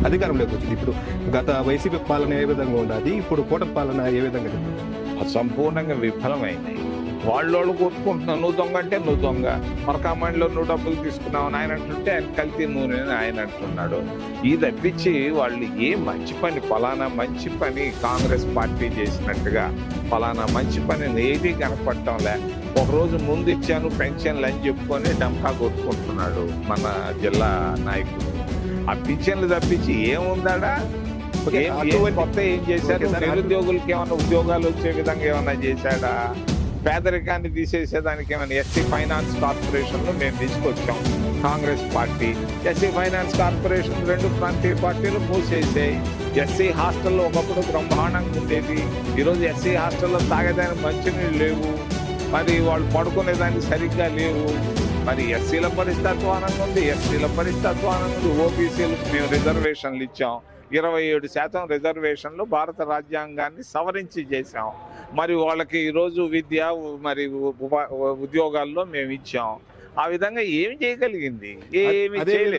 అధికారంలోకి వచ్చింది. ఇప్పుడు గత వైసీపీ పాలన ఏ విధంగా ఉన్నది, ఇప్పుడు కూటమి పాలన ఏ విధంగా ఉంది? సంపూర్ణంగా విఫలమైనాయి. వాళ్ళు కొట్టుకుంటున్నావు, నువ్వు దొంగ అంటే నువ్వు దొంగ, మరకామండిలో నువ్వు డబ్బులు తీసుకున్నావు అని ఆయన అంటుంటే ఆయన కల్తీ నూనె అని ఆయన అంటున్నాడు. ఇది తప్పించి వాళ్ళు ఏ మంచి పని, ఫలానా మంచి పని కాంగ్రెస్ పార్టీ చేసినట్టుగా ఫలానా మంచి పని ఏది కనపడటంలే. ఒకరోజు ముందు ఇచ్చాను పెన్షన్లు అని చెప్పుకొని డమ్కా కొట్టుకుంటున్నాడు మన జిల్లా నాయకుడు. ఆ పింఛన్లు తప్పించి ఏముందాడా? కొత్త ఏం చేశారు? నిరుద్యోగులకి ఏమైనా ఉద్యోగాలు వచ్చే విధంగా ఏమైనా చేశాడా? పేదరికాన్ని తీసేసేదానికి ఏమైనా ఎస్సీ ఫైనాన్స్ కార్పొరేషన్లు మేము తీసుకొచ్చాం Congress party. SC finance corporation 2 ప్రాంతీయ పార్టీలు మూసేసాయి. ఎస్సీ హాస్టల్లో ఒకప్పుడు బ్రహ్మాండంగా ఉండేది. ఈరోజు ఎస్సీ హాస్టల్లో తాగేదానికి మంచినీళ్ళు లేవు, మరి వాళ్ళు పడుకునేదానికి సరిగ్గా లేవు. మరి ఎస్సీల పరిస్థితి అధ్వానంగా ఉంది, ఎస్టీల పరిస్థితి అధ్వానంగా ఉంది. ఓబీసీలకు మేము రిజర్వేషన్లు ఇచ్చాం, 27% రిజర్వేషన్లు భారత రాజ్యాంగాన్ని సవరించి చేశాం. మరి వాళ్ళకి ఈరోజు విద్య మరి ఉద్యోగాల్లో మేము ఇచ్చాం. ఆ విధంగా ఏమి చేయగలిగింది? ఏమి చేయలేదు.